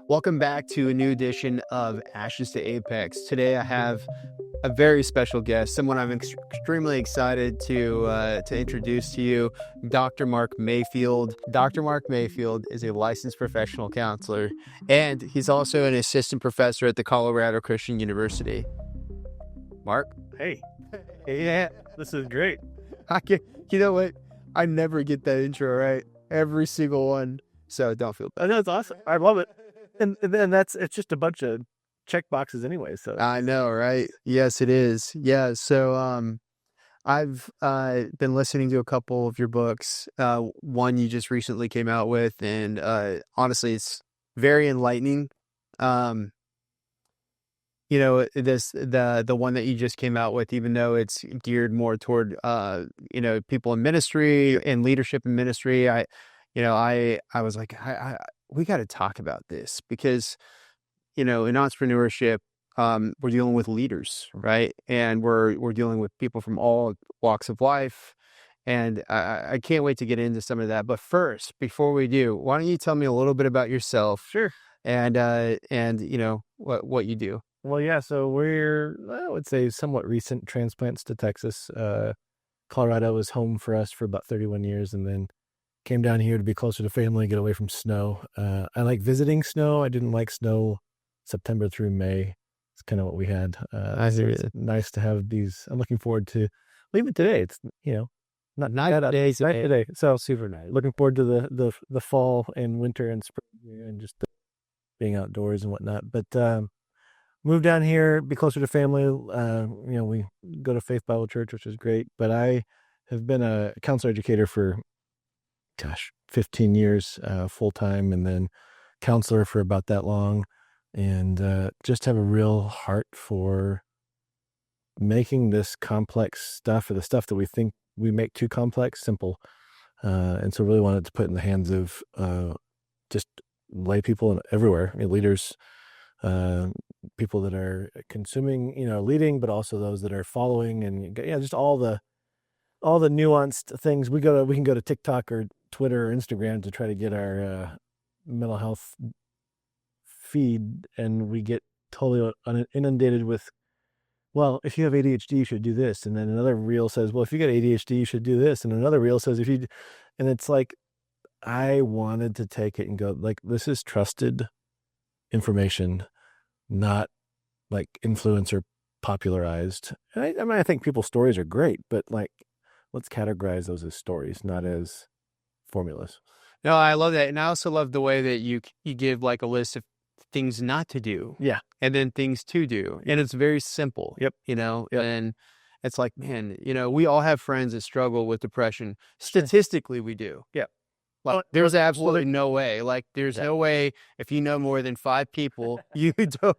Welcome back to a new edition of Ashes to Apex. Today I have a very special guest, someone I'm extremely excited to introduce to you, Dr. Mark Mayfield. Dr. Mark Mayfield is a licensed professional counselor, and he's also an assistant professor at the Colorado Christian University. Mark? Hey, Yeah. this is great. You know what? I never get that intro right. Every single one. So don't feel bad. I know it's awesome. I love it. And then it's just a bunch of check boxes anyway. So I know, right? Yes, it is. Yeah. So I've been listening to a couple of your books. One you just recently came out with, and honestly, it's very enlightening. Um, the one that you just came out with, even though it's geared more toward people in ministry and leadership in ministry, I was like, we got to talk about this because in entrepreneurship, we're dealing with leaders, right? And we're dealing with people from all walks of life. And I can't wait to get into some of that. But first, before we do, why don't you tell me a little bit about yourself? sure. And what you do. Well, yeah. So we're, I would say, somewhat recent transplants to Texas. Colorado was home for us for about 31 years, and then came down here to be closer to family, get away from snow. I like visiting snow. I didn't like snow September through May. It's kind of what we had. I So hear it's you. nice to have these. I'm looking forward to leaving today. It's not Nice bad out- days nice ahead. today. So Super nice. looking forward to the fall and winter and spring and just being outdoors and whatnot. But moved down here, be closer to family. We go to Faith Bible Church, which is great. But I have been a counselor educator for 15 years full time, and then counselor for about that long, and just have a real heart for making this complex stuff, or the stuff that we think we make too complex, simple. And so really wanted to put in the hands of just lay people everywhere, leaders, people that are consuming, leading, but also those that are following, and just all the nuanced things. We can go to TikTok or Twitter or Instagram to try to get our mental health feed, and we get totally inundated with, well, if you have ADHD, you should do this. And then another reel says, well, if you got ADHD, you should do this. And another reel says, and it's like, I wanted to take it and go, like, this is trusted information, not like influencer popularized. And I think people's stories are great, but like, let's categorize those as stories, not as formulas. No, I love that. And I also love the way that you give like a list of things not to do. Yeah. And then things to do. And it's very simple. Yep. Yep. Yep. And it's like, man, we all have friends that struggle with depression. Statistically, we do. Yeah. Like, there's absolutely no way. Like, there's no way if you know more than 5 people, you don't,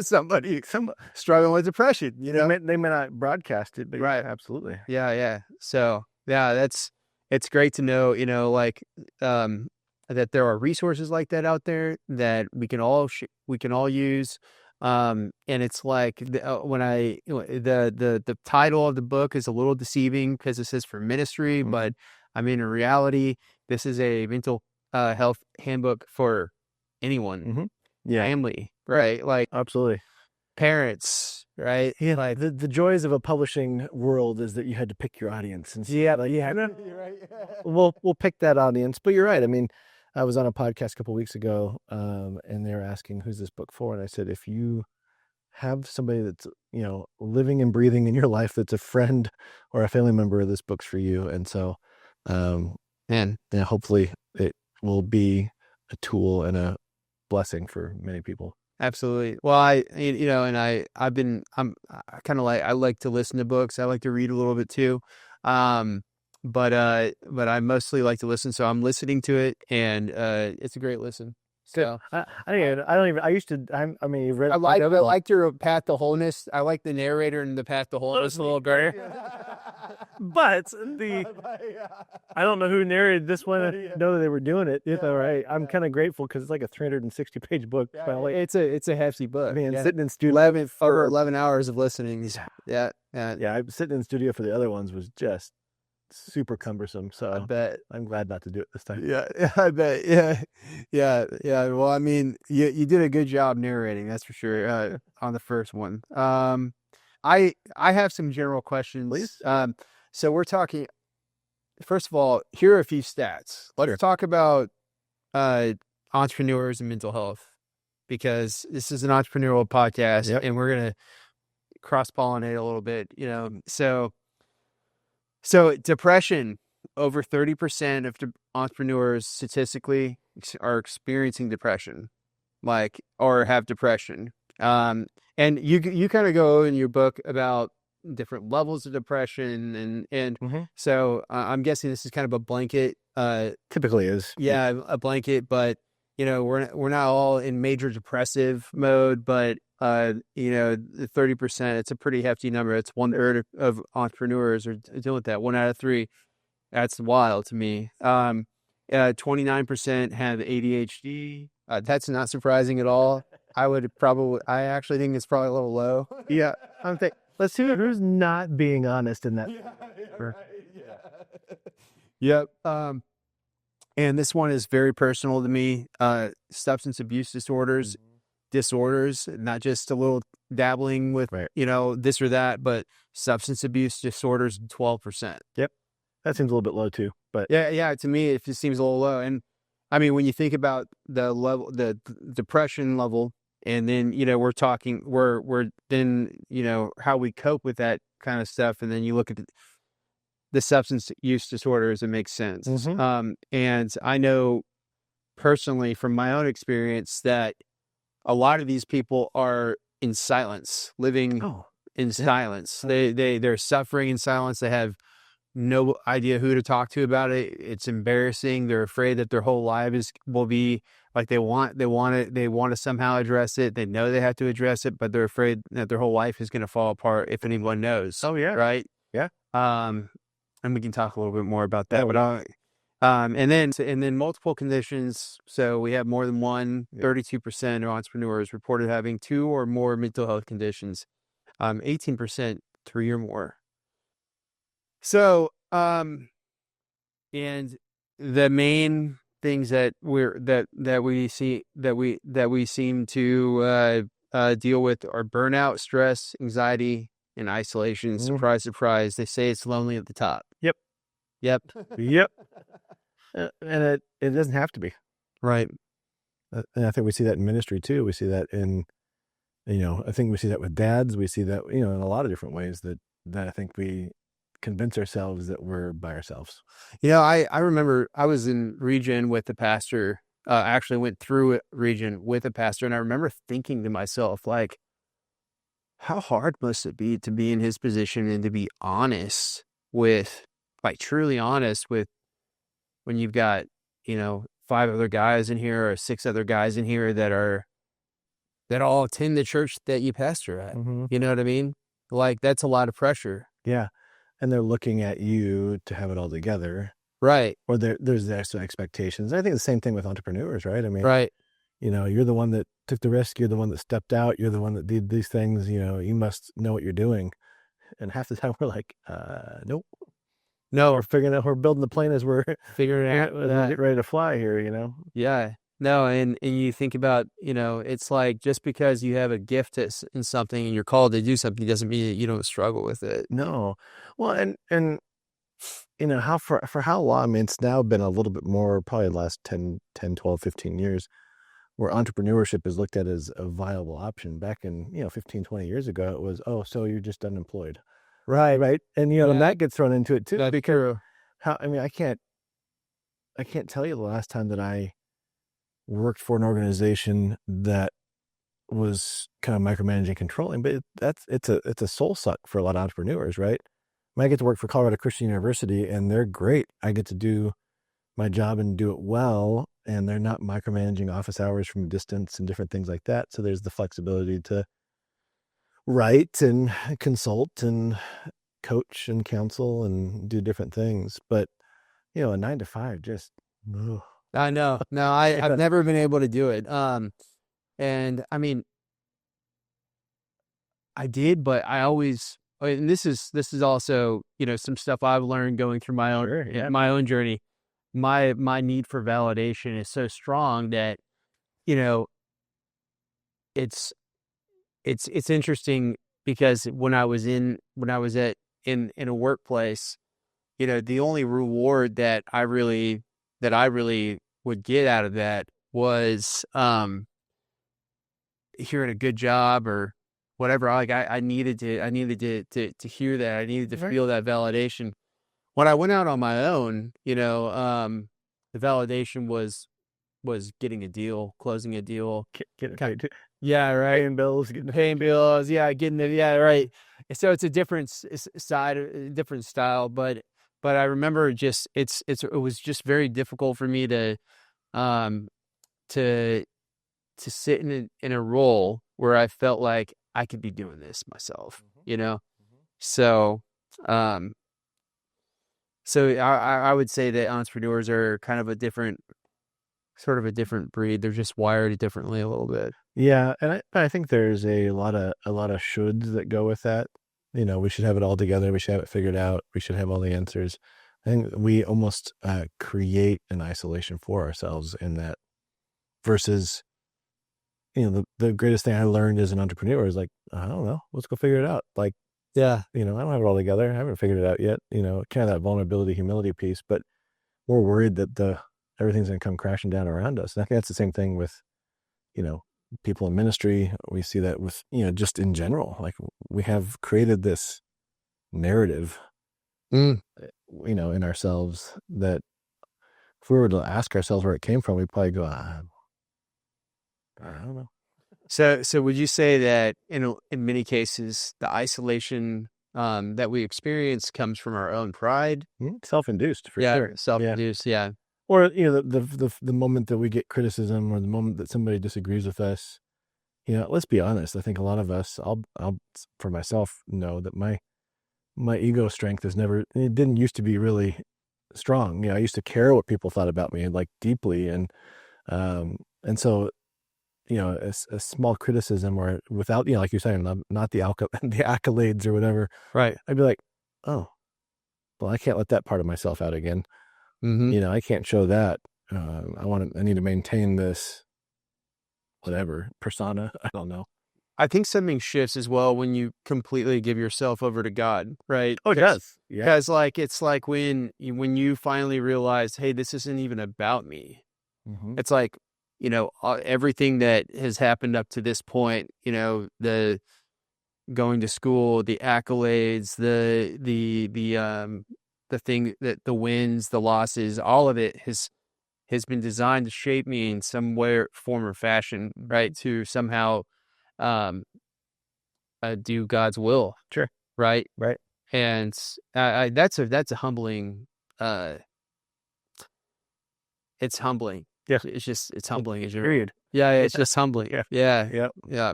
somebody struggling with depression, They may not broadcast it, but right. Absolutely. Yeah. So, yeah, it's great to know, that there are resources like that out there that we can all use. And it's like when the title of the book is a little deceiving because it says for ministry, Mm-hmm. but I mean, in reality, this is a mental health handbook for anyone, Mm-hmm. Yeah, family, right? Like absolutely. Parents, right? Yeah, Like the joys of a publishing world is that you had to pick your audience, and we'll pick that audience. But you're right. I mean, I was on a podcast a couple of weeks ago, and they were asking, "Who's this book for?" And I said, if you have somebody that's living and breathing in your life that's a friend or a family member, this book's for you. And so, man, hopefully it will be a tool and a blessing for many people. absolutely. Well, I like to listen to books. I like to read a little bit too. But I mostly like to listen, so I'm listening to it, and it's a great listen. So you've read. I like your Path to Wholeness. I like the narrator and the Path to Wholeness a little better. But I don't know who narrated this one. I didn't know that they were doing it. It's all right. I'm kind of grateful because it's like a 360-page book. It's a hefty book. Man, sitting in studio over 11 hours of listening. Yeah. I'm sitting in studio for the other ones was just super cumbersome. I So bet. I'm glad not to do it this time. Yeah, I bet. Yeah, yeah. Well, I mean, you did a good job narrating, that's for sure. On the first one. I have some general questions. Please. So we're talking. First of all, here are a few stats. Let's Sure. talk about uh entrepreneurs and mental health because this is an entrepreneurial podcast, Yep. and we're gonna cross pollinate a little bit. So depression, over 30% of entrepreneurs statistically are experiencing depression, like, or have depression. Um, and you kind of go in your book about different levels of depression, and Mm-hmm. so I'm guessing this is kind of a blanket. Typically is. Yeah, a blanket, but we're not all in major depressive mode, but the 30%, it's a pretty hefty number. It's one third of entrepreneurs are dealing with that. One out of three. That's wild to me. 29% have ADHD. That's not surprising at all. I actually think it's probably a little low. Yeah. I'm thinking. Let's see who's not being honest in that. Yeah, right. Yeah. Yep. And this one is very personal to me. Substance abuse disorders, not just a little dabbling with, Right. this or that, but substance abuse disorders, 12%. Yep. That seems a little bit low too, but Yeah. To me, it just seems a little low. And I mean, when you think about the level, the depression level, and then, we're then, how we cope with that kind of stuff. And then you look at the substance use disorders, it makes sense. mm-hmm. And I know personally from my own experience that a lot of these people are in silence, living in silence. They're suffering in silence. They have no idea who to talk to about it. It's embarrassing. They're afraid that their whole lives will be like they want to somehow address it. They know they have to address it, but they're afraid that their whole life is going to fall apart if anyone knows. Oh yeah. Right. Yeah. And we can talk a little bit more about that. Oh, But and then multiple conditions. So we have more than one. 32% of entrepreneurs reported having two or more mental health conditions. 18% three or more. So, and the main things that we seem to deal with are burnout, stress, anxiety, and isolation. Surprise, surprise. They say it's lonely at the top. Yep. Yep. Yep. And it doesn't have to be. Right. And I think we see that in ministry too. We see that in, I think we see that with dads. We see that, in a lot of different ways that I think we convince ourselves that we're by ourselves. I remember I was in region with the pastor, actually went through region with a pastor. And I remember thinking to myself, like, how hard must it be to be in his position and to be honest truly honest with when you've got, 5 other guys in here or 6 other guys in here that all attend the church that you pastor at. Mm-hmm. You know what I mean? Like, that's a lot of pressure. Yeah. And they're looking at you to have it all together. Right. Or there's extra expectations. I think the same thing with entrepreneurs, right? I mean, right. You're the one that took the risk. You're the one that stepped out. You're the one that did these things. You must know what you're doing. And half the time we're like, nope. No, we're building the plane as we're figuring out as we get ready to fly here, Yeah. No, and you think about, it's like just because you have a gift in something and you're called to do something doesn't mean that you don't struggle with it. No. Well, and how for how long, I mean, it's now been a little bit more, probably the last 10, 12, 15 years, where entrepreneurship is looked at as a viable option. Back in, 15, 20 years ago, it was, oh, so you're just unemployed. Right. Right. And, and that gets thrown into it too. That's because I can't tell you the last time that I worked for an organization that was kind of micromanaging, controlling, but it's a soul suck for a lot of entrepreneurs, right? I get to work for Colorado Christian University and they're great. I get to do my job and do it well, and they're not micromanaging office hours from a distance and different things like that. So there's the flexibility to write and consult and coach and counsel and do different things. But, a 9 to 5, just, ugh. I know. No, I've never been able to do it. And I mean, I did, but I always and this is also, some stuff I've learned going through Sure. Yeah. my own journey. My need for validation is so strong that, you know, it's it's interesting because when I was in a workplace, the only reward that I really would get out of that was hearing a good job or whatever. I needed to hear that. I needed to Right. feel that validation. When I went out on my own, the validation was getting a deal, closing a deal. Getting Ki paid too. Yeah, right. Paying bills, getting Paying bills, yeah, getting it, yeah, right. And so it's a different side, a different style, but I remember just it was just very difficult for me um to sit in a role where I felt like I could be doing this myself, Mhm. you know? Mhm. So, um, so I would say that entrepreneurs are kind of sort of a different breed. They're just wired differently a little bit. Yeah, and I think there's a lot of shoulds that go with that. We should have it all together. We should have it figured out. We should have all the answers. I think we almost create an isolation for ourselves in that versus, the greatest thing I learned as an entrepreneur is like, I don't know, let's go figure it out. Like, Yeah. I don't have it all together. I haven't figured it out yet. Kind of that vulnerability, humility piece, but we're worried that everything's going to come crashing down around us. And I think that's the same thing with, you know, people in ministry. We see that with, just in general, like we have created this narrative, Mm. in ourselves that if we were to ask ourselves where it came from, we'd probably go, I don't know. So would you say that in many cases the isolation that we experience comes from our own pride? Self-induced for Yeah, sure. Yeah. self-induced. Yeah. Or, the moment that we get criticism or the moment that somebody disagrees with us, let's be honest. I think a lot of us, I'll for myself know that my ego strength it didn't used to be really strong. I used to care what people thought about me like deeply. And so, a small criticism or without, like you're saying, not the the accolades or whatever, Right. I'd be like, oh, well, I can't let that part of myself out again. Mm-hmm. I can't show that. I need to maintain this, whatever persona. I don't know. I think something shifts as well when you completely give yourself over to God, right? Oh, it does. Yeah. Because like it's like when you finally realize, hey, this isn't even about me. Mm-hmm. It's like, everything that has happened up to this point, the going to school, the accolades, the thing that the wins, the losses, all of it has been designed to shape me in some way, form, or fashion, right? To somehow um do God's will, Sure. right? Right. And that's a humbling. It's humbling. Yeah. It's humbling. Period. Yeah, Yeah. it's just humbling. Yeah. Yeah, Yeah. yeah.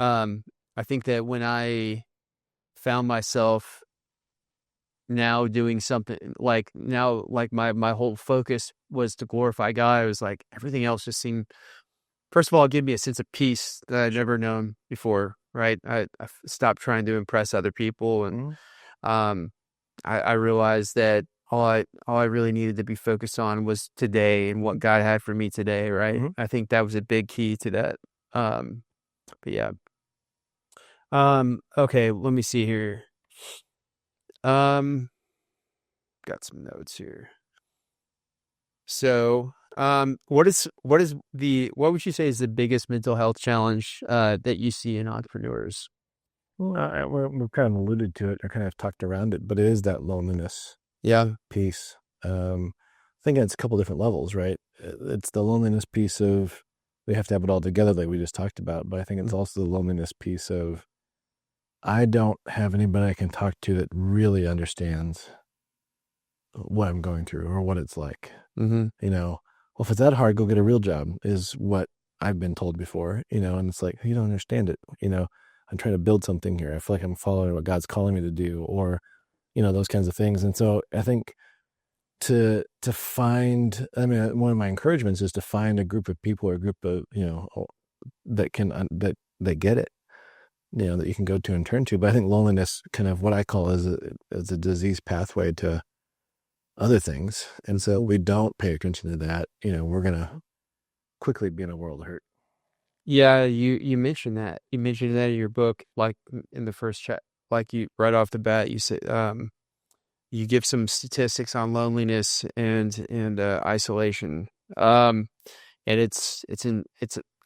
I think that when I found myself now doing something like now, like my whole focus was to glorify God. I was like everything else just seemed, first of all, give me a sense of peace that I'd never known before. Right, I stopped trying to impress other people, and Mm-hmm. um, I realized that all I really needed to be focused on was today and what God had for me today. Right, Mm-hmm. I think that was a big key to that. But yeah. Okay, let me see here. Um, got some notes here. So, what would you say is the biggest mental health challenge that you see in entrepreneurs? Well, we've kind of alluded to it or kind of talked around it, but it is that loneliness Yeah. piece. I think it's a couple different levels, right? It's the loneliness piece of we have to have it all together, like we just talked about. But I think it's also the loneliness piece of I don't have anybody I can talk to that really understands what I'm going through or what it's like. Mm-hmm. Well, if it's that hard, go get a real job is what I've been told before, and it's like, you don't understand it. I'm trying to build something here. I feel like I'm following what God's calling me to do or, those kinds of things. And so I think to find, I mean, one of my encouragements is to find a group of people or a group of, that can, that get it. that you can go to and turn to. But I think loneliness, kind of what I call as a disease pathway to other things. And so we don't pay attention to that, we're going to quickly be in a world of hurt. Yeah, you mentioned that. You mentioned that in your book, like in the first chat, like you right off the bat, you said you give some statistics on loneliness and isolation. And it's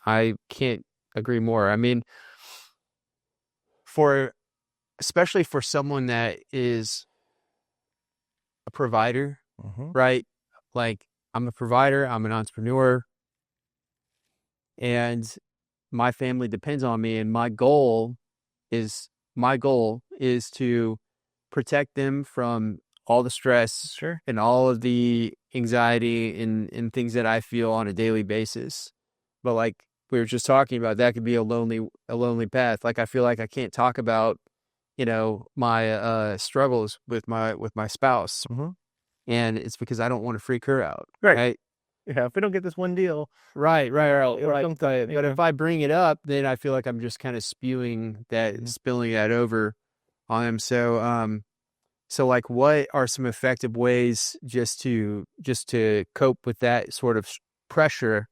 I can't agree more. I mean, for especially for someone that is a provider, Mm-hmm. right? Like I'm a provider, I'm an entrepreneur, and my family depends on me, and is my goal is to protect them from all the stress Sure. and all of the anxiety and things that I feel on a daily basis. But like we were just talking about, that could be a lonely path. Like I feel like I can't talk about, my struggles with my spouse. Mm-hmm. And it's because I don't want to freak her out. Right. Right. Yeah. If we don't get this one deal, Right. it'll But if I bring it up, then I feel like I'm just kind of spilling that over on him. So like, what are some effective ways just to cope with that sort of pressure,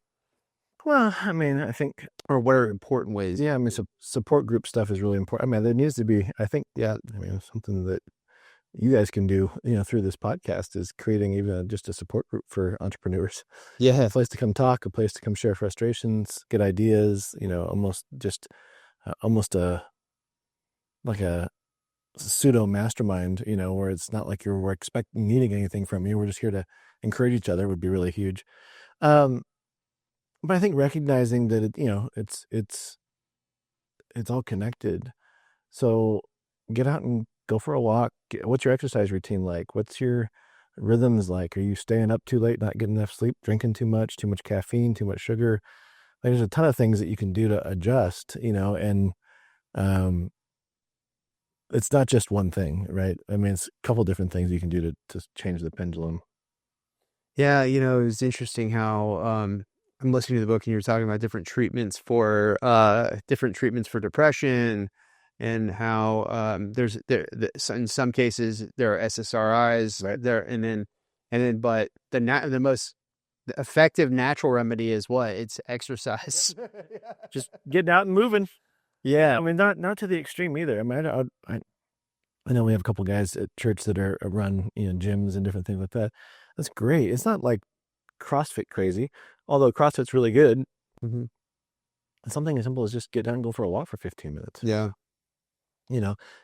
Well, I mean, I think, or what are important ways? yeah, I mean, support group stuff is really important. I mean, there needs to be, I think, yeah, I mean, something that you guys can do, through this podcast is creating even just a support group for entrepreneurs. Yeah. A place to come talk, a place to come share frustrations, get ideas, almost just almost like a pseudo mastermind, where it's not like we're expecting needing anything from you. We're just here to encourage each other would be really huge. Um, but I think recognizing that it's all connected. So get out and go for a walk. What's your exercise routine like? What's your rhythms like? Are you staying up too late, not getting enough sleep, drinking too much caffeine, too much sugar? Like, there's a ton of things that you can do to adjust, and um, it's not just one thing, right? I mean, it's a couple different things you can do to change the pendulum. Yeah, it's interesting how I'm listening to the book and you're talking about different treatments for depression, and how in some cases there are SSRIs, Right. there, and then but the most effective natural remedy is what? It's exercise. Just getting out and moving. Yeah. I mean, not to the extreme either. I mean, I know we have a couple guys at church that are run, gyms and different things like that. That's great. It's not like CrossFit crazy, although CrossFit's really good. Mhm. Something as simple as just get down and go for a walk for 15 minutes. Yeah.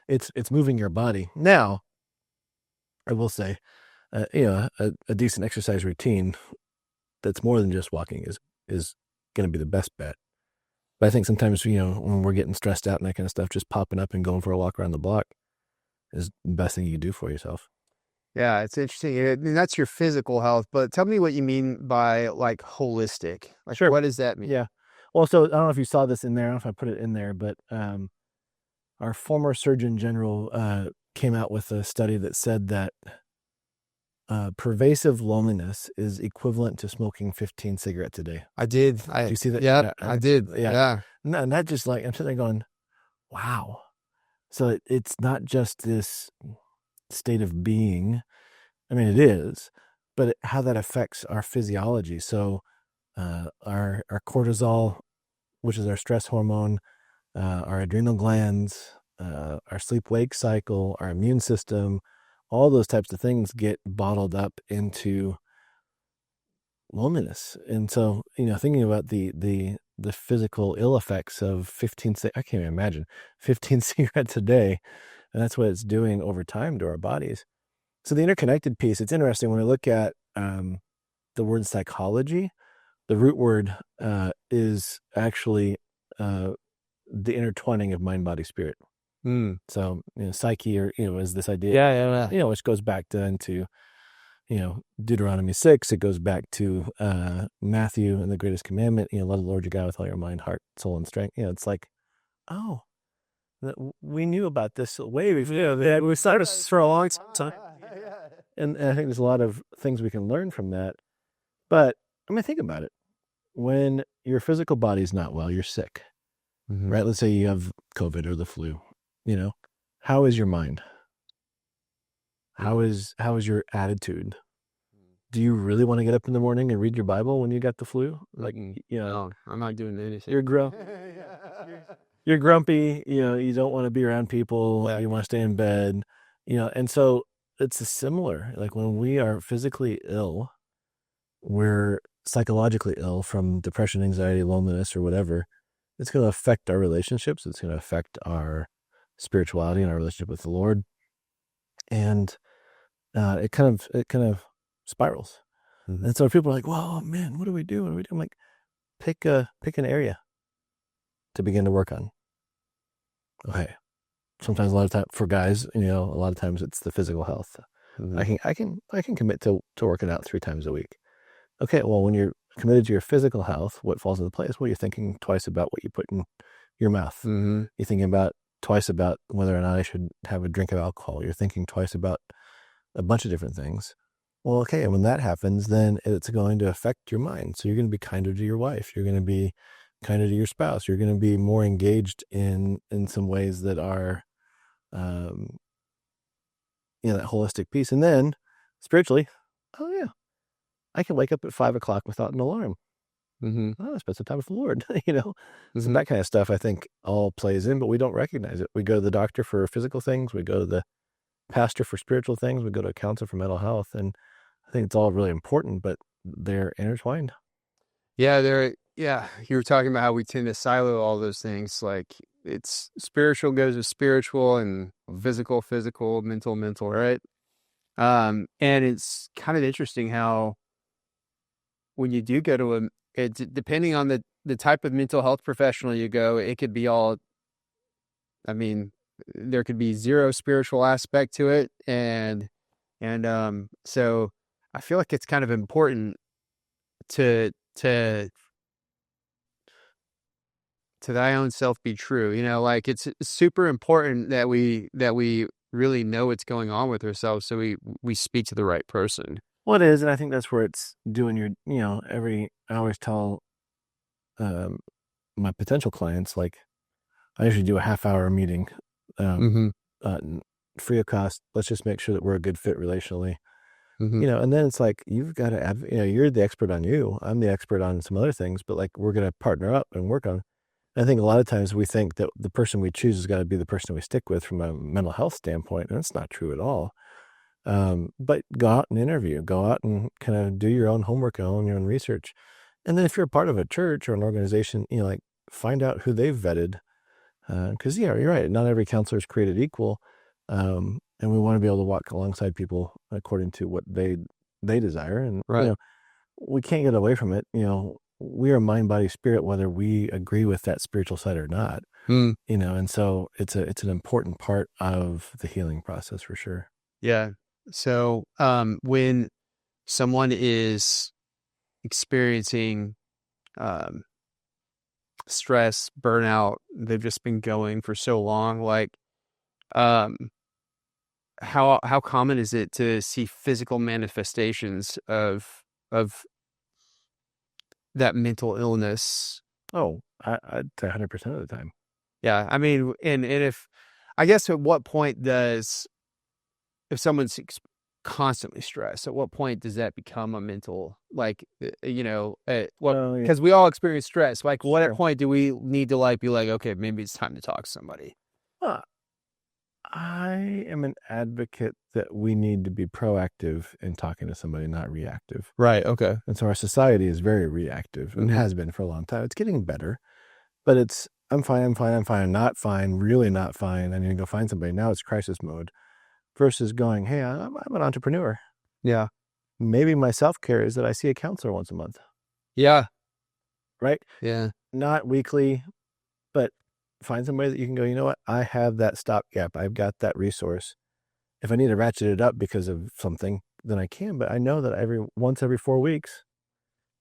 It's moving your body. Now, I will say, a decent exercise routine that's more than just walking is going to be the best bet. But I think sometimes, when we're getting stressed out and that kind of stuff, just popping up and going for a walk around the block is the best thing you can do for yourself. Yeah, it's interesting. I mean, that's your physical health, but tell me what you mean by like holistic. Like, Sure. what does that mean? Yeah. Well, so I don't know if you saw this in there. I don't know if I put it in there, but our former Surgeon General came out with a study that said that pervasive loneliness is equivalent to smoking 15 cigarettes a day. I did. Do you see that? Yeah, Yeah, I did. yeah. Yeah. No, not just like, I'm sitting there going, wow. So it's not just this state of being. I mean, it is, but how that affects our physiology. So our cortisol, which is our stress hormone, our adrenal glands, our sleep-wake cycle, our immune system, all those types of things get bottled up into loneliness. And so, thinking about the physical ill effects of 15, I can't even imagine 15 cigarettes a day, and that's what it's doing over time to our bodies. So the interconnected piece, it's interesting when we look at the word psychology. The root word is actually the intertwining of mind, body, spirit. So, psyche, or, is this idea, Yeah. which goes back into, Deuteronomy 6. It goes back to Matthew and the greatest commandment, love the Lord your God with all your mind, heart, soul, and strength. It's like, oh, we knew about this way before. We started this for a long time. And I think there's a lot of things we can learn from that. But I mean, think about it. When your physical body's not well, you're sick. Hmm. right? Let's say you have COVID or the flu, you know, how is your mind? Yeah. How is your attitude? Do you really want to get up in the morning and read your Bible when you got the flu? Like, Mm-mm. you know, No, I'm not doing you're anything. gro- you're grumpy, you know, you don't want to be around people, Yeah. you want to stay in bed, you know, and so it's a similar, like when we are physically ill, we're psychologically ill from depression, anxiety, loneliness, or whatever. It's going to affect our relationships. It's going to affect our spirituality and our relationship with the Lord. And it kind of spirals. Hmm. And so people are like, "Well, man, what do we do? What do we do?" I'm like, pick an area to begin to work on. Okay. Sometimes a lot of time for guys, you know, a lot of times it's the physical health. Hmm. I can commit to working out 3 times a week. Okay, well, when you're committed to your physical health, what falls into place? Well, you're thinking twice about what you put in your mouth. Hmm. You're thinking about twice about whether or not I should have a drink of alcohol. You're thinking twice about a bunch of different things. Well, okay, and when that happens, then it's going to affect your mind. So you're going to be kinder to your wife. You're going to be kinder to your spouse. You're going to be more engaged in some ways that are, um, that holistic piece. And then spiritually, oh yeah, I can wake up at 5 o'clock without an alarm. Hmm. Oh, I spent some time with the Lord, you know? So Hmm. that kind of stuff I think all plays in, but we don't recognize it. We go to the doctor for physical things. We go to the pastor for spiritual things. We go to a counselor for mental health. And I think it's all really important, but they're intertwined. Yeah, you were talking about how we tend to silo all those things. Like it's spiritual goes with spiritual and physical, mental, right? And it's kind of interesting how when you do go to it's depending on the type of mental health professional you go, it could be all, I mean, there could be zero spiritual aspect to it. And so I feel like it's kind of important to to thy own self be true. Like it's super important that we really know what's going on with ourselves, so we speak to the right person. Well, it is. And I think that's where it's doing I always tell um, my potential clients, like, I usually do a half-hour meeting, um, Hmm. free of cost. Let's just make sure that we're a good fit relationally. Hmm. And then it's like, you've got to, you're the expert on you. I'm the expert on some other things, but like, we're going to partner up and work on. I think a lot of times we think that the person we choose has got to be the person we stick with from a mental health standpoint. And that's not true at all. But go out and interview, go out and kind of do your own homework and your own research. And then if you're a part of a church or an organization, like, find out who they've vetted. Because yeah, you're right. Not every counselor is created equal, and we want to be able to walk alongside people according to what they desire. And Right. we can't get away from it. We are mind, body, spirit, whether we agree with that spiritual side or not. Mm, And so it's an important part of the healing process for sure. yeah. So, when someone is experiencing um, stress, burnout, they've just been going for so long. Like, um, how common is it to see physical manifestations of that mental illness? Oh, I'd say 100% of the time. Yeah, I mean, and if I guess at what point does if someone's constantly stressed, at what point does that become a mental, like, what, Oh yeah, because we all experience stress. Like, what sure. point do we need to like be like, okay, maybe it's time to talk to somebody? Well, I am an advocate that we need to be proactive in talking to somebody, not reactive. Right. Okay. And so our society is very reactive and Hmm. has been for a long time. It's getting better, but I'm fine, I'm not fine, really not fine. I need to go find somebody. Now it's crisis mode versus going, hey, I'm an entrepreneur. Yeah. Maybe my self care is that I see a counselor once a month, Yeah. right? Yeah. Not weekly, but find somebody that you can go, you know what? I have that stopgap. I've got that resource. If I need to ratchet it up because of something, then I can. But I know that every 4 weeks,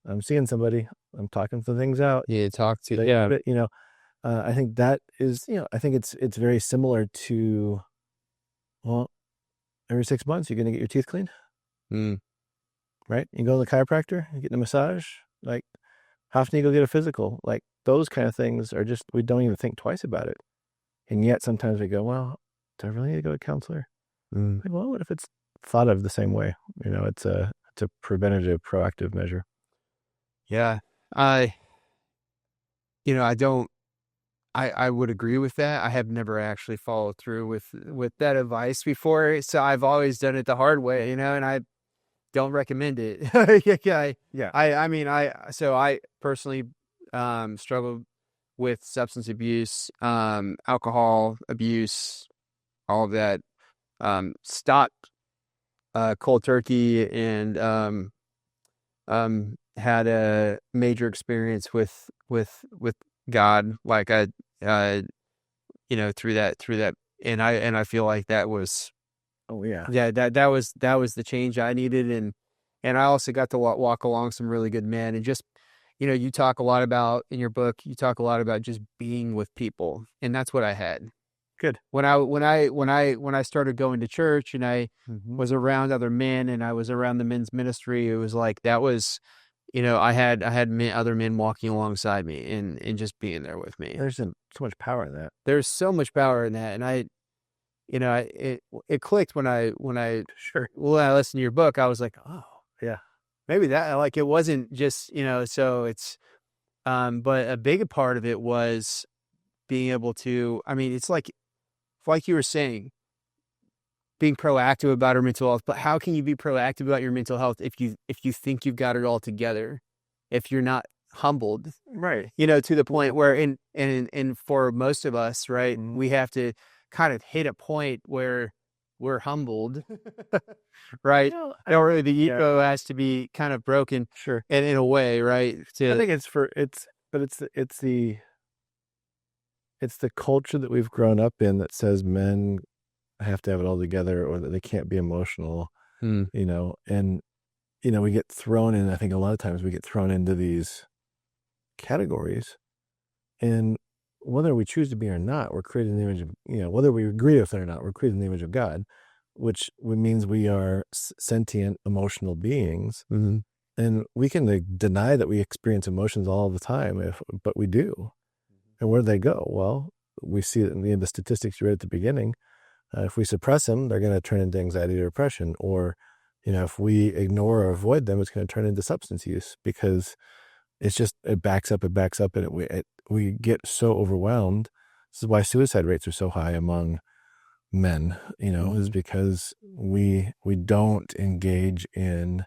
I'm seeing somebody. I'm talking some things out. Yeah. Talk to. They Yeah. put it, I think that is, I think it's very similar to, well, every 6 months you're going to get your teeth cleaned, Mm. right? You go to the chiropractor, you're getting a massage. Like, how often do you go get a physical? Like, those kind of things are just, we don't even think twice about it. And yet sometimes we go, well, do I really need to go to a counselor? Mm. Like, well, what if it's thought of the same way? It's a preventative, proactive measure. Yeah. I, I don't, I would agree with that. I have never actually followed through with that advice before. So I've always done it the hard way, and I don't recommend it. Yeah, Yeah. I mean, I personally struggled with substance abuse, alcohol abuse, all of that. Stopped cold turkey and had a major experience with God, like uh through that, and I feel like that was, Oh yeah. yeah, that was the change I needed, and I also got to walk along some really good men, and just, you talk a lot about in your book, you talk a lot about just being with people, and that's what I had Good. when I started going to church, and I Mm-hmm. was around other men, and I was around the men's ministry. It was like that was, I had other men walking alongside me, and just being there with me. There's so much power in that. There's so much power in that, and it clicked when I Sure. when I listened to your book. I was like, oh, Yeah. maybe that, like, it wasn't just, so it's, but a big part of it was being able to. I mean, it's like you were saying, being proactive about our mental health. But how can you be proactive about your mental health if you think you've got it all together, if you're not humbled, Right. to the point where, and for most of us, right, Mm-hmm. we have to kind of hit a point where we're humbled, right? I think, Or the yeah, ego has to be kind of broken, sure. and in a way, right? I To think but it's the culture that we've grown up in that says men have to have it all together or that they can't be emotional, Hmm. and we get thrown in. I think a lot of times we get thrown into these categories, and whether we choose to be or not, we're creating the image of, whether we agree with it or not, we're creating the image of God, which means we are sentient, emotional beings. Hmm. And we can deny that we experience emotions all the time, but we do. And where do they go? Well, we see it in the statistics you read at the beginning. If we suppress them, they're going to turn into anxiety or depression. Or, if we ignore or avoid them, it's going to turn into substance use, because it backs up, and we get so overwhelmed. This is why suicide rates are so high among men, is Hmm. because we don't engage in.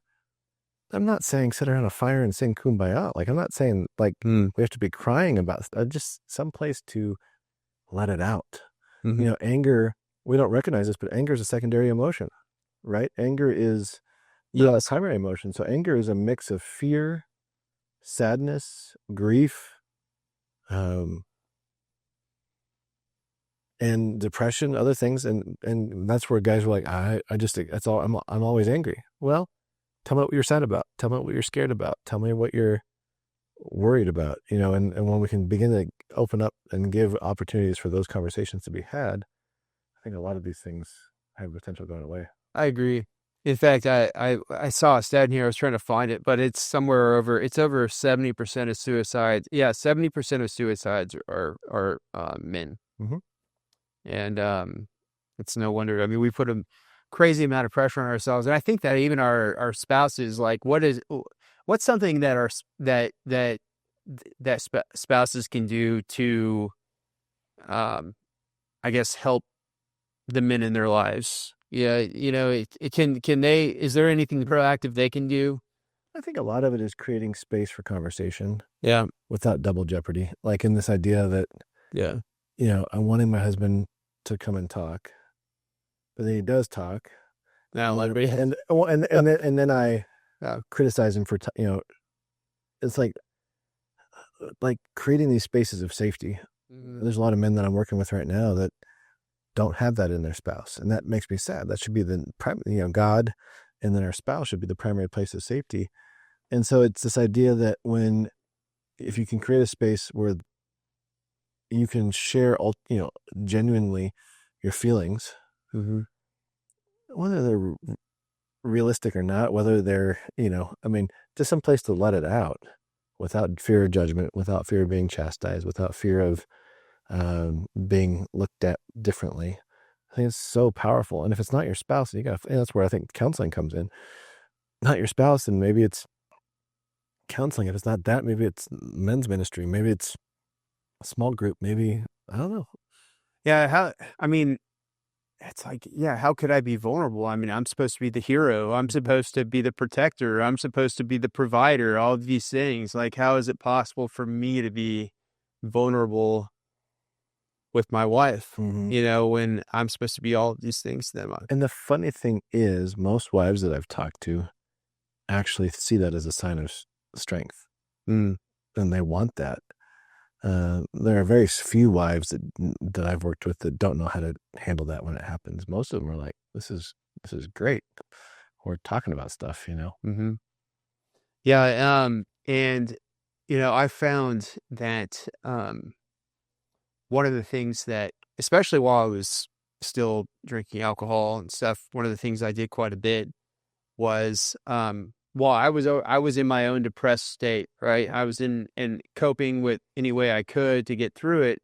I'm not saying sit around a fire and sing kumbaya. Like, I'm not saying like Hmm. we have to be crying about just some place to let it out. Hmm. Anger, we don't recognize this, but anger is a secondary emotion, right? Anger is not a Yes. primary emotion. So anger is a mix of fear, sadness, grief, um, and depression, other things. And that's where guys were like, I just, that's all, I'm always angry. Well, tell me what you're sad about. Tell me what you're scared about. Tell me what you're worried about, and when we can begin to open up and give opportunities for those conversations to be had, I think a lot of these things have potential going away. I agree. In fact, I saw a stat in here. I was trying to find it, but it's over 70% of suicides. Yeah, 70% of suicides are men, Mm-hmm. and it's no wonder. I mean, we put a crazy amount of pressure on ourselves, and I think that even our spouses, like, what's something that spouses can do to, um, I guess, help the men in their lives. Yeah, can they, is there anything proactive they can do? I think a lot of it is creating space for conversation Yeah. without double jeopardy, like in this idea that, Yeah. I'm wanting my husband to come and talk, but then he does talk, Now and let then me. and then I Yeah. criticize him for it's like creating these spaces of safety. Mhm. There's a lot of men that I'm working with right now that don't have that in their spouse, and that makes me sad. That should be God, and then our spouse should be the primary place of safety. And so it's this idea that if you can create a space where you can share genuinely your feelings, Mhm. whether they're realistic or not, whether they're, I mean, just some place to let it out, without fear of judgment, without fear of being chastised, without fear of being looked at differently. I think it's so powerful. And if it's not your spouse, and that's where I think counseling comes in. Not your spouse, and maybe it's counseling. If it's not that, maybe it's men's ministry. Maybe it's a small group. Maybe, I don't know. Yeah, I mean, it's like, yeah, how could I be vulnerable? I mean, I'm supposed to be the hero. I'm supposed to be the protector. I'm supposed to be the provider, all of these things. Like, how is it possible for me to be vulnerable with my wife, Mm-hmm. when I'm supposed to be all of these things to them? And the funny thing is, most wives that I've talked to actually see that as a sign of strength. Mm. And they want that. There are very few wives that I've worked with that don't know how to handle that when it happens. Most of them are like, this is great. We're talking about stuff, Mm-hmm. Yeah. And, I found that one of the things that, especially while I was still drinking alcohol and stuff, one of the things I did quite a bit was, while I was in my own depressed state, right? I was in and coping with any way I could to get through it,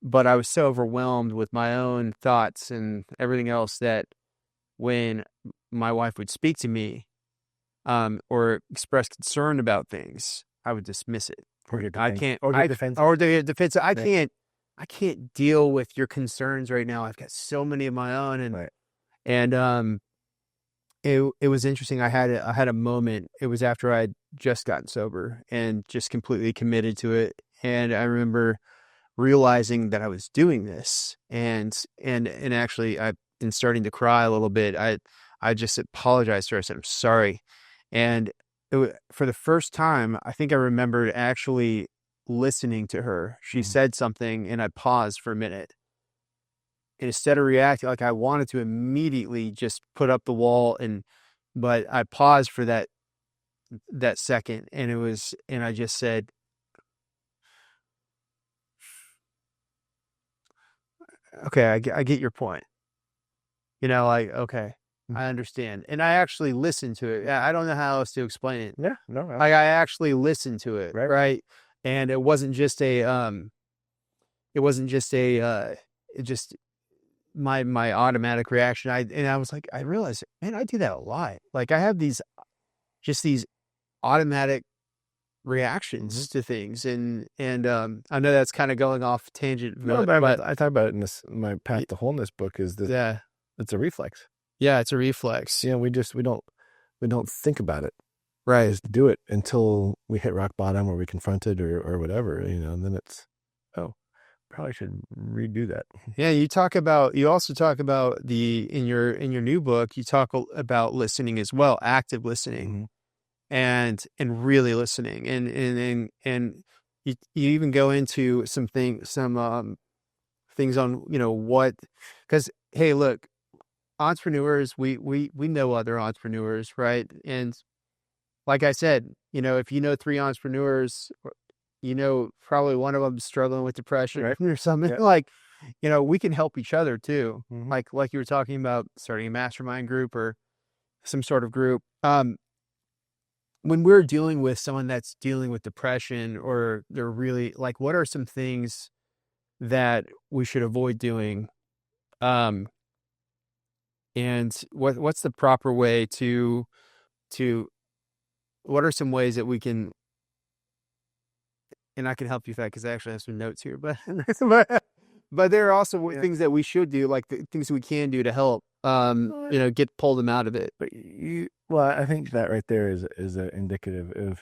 but I was so overwhelmed with my own thoughts and everything else that when my wife would speak to me, or express concern about things, I would dismiss it. Or your I defense, can't, or your defense. or the defense. Right. I can't deal with your concerns right now. I've got so many of my own, Right. and it was interesting. I had a moment. It was after I'd just gotten sober and just completely committed to it, and I remember realizing that I was doing this, and actually I've been starting to cry a little bit. I just apologized to her. I said, I'm sorry. And for the first time, I think I remembered actually listening to her. She said something and I paused for a minute. And instead of reacting, like I wanted to immediately just put up the wall, but I paused for that second, and I just said, okay, I get your point. Like, okay, I understand. And I actually listened to it. I don't know how else to explain it. Yeah. No. Like I actually listened to it, Right. right? And it wasn't just it just my automatic reaction. I was like, I realized, man, I do that a lot. Like I have these automatic reactions to things, and I know that's kind of going off tangent, No, but I talk about it in my Path to Wholeness book. Is that yeah, it's a reflex. yeah, it's a reflex, We don't think about it. right? Just do it until we hit rock bottom or we confront it or whatever, and then it's, oh, probably should redo that. Yeah, you also talk about in your new book, you talk about listening as well, active listening, Mm-hmm. and really listening, and you even go into some things on what, because hey, look, entrepreneurs, we know other entrepreneurs, right? And like I said, if you know three entrepreneurs, probably one of them struggling with depression, Right. or something. Yeah. Like, we can help each other too. Mm-hmm. Like you were talking about starting a mastermind group or some sort of group. When we're dealing with someone that's dealing with depression, or they're really like, what are some things that we should avoid doing? And what's the proper way to what are some ways that we can, and I can help you with that because I actually have some notes here, but but there are also things that we should do, like the things we can do to help, pull them out of it. But well, I think that right there is a indicative of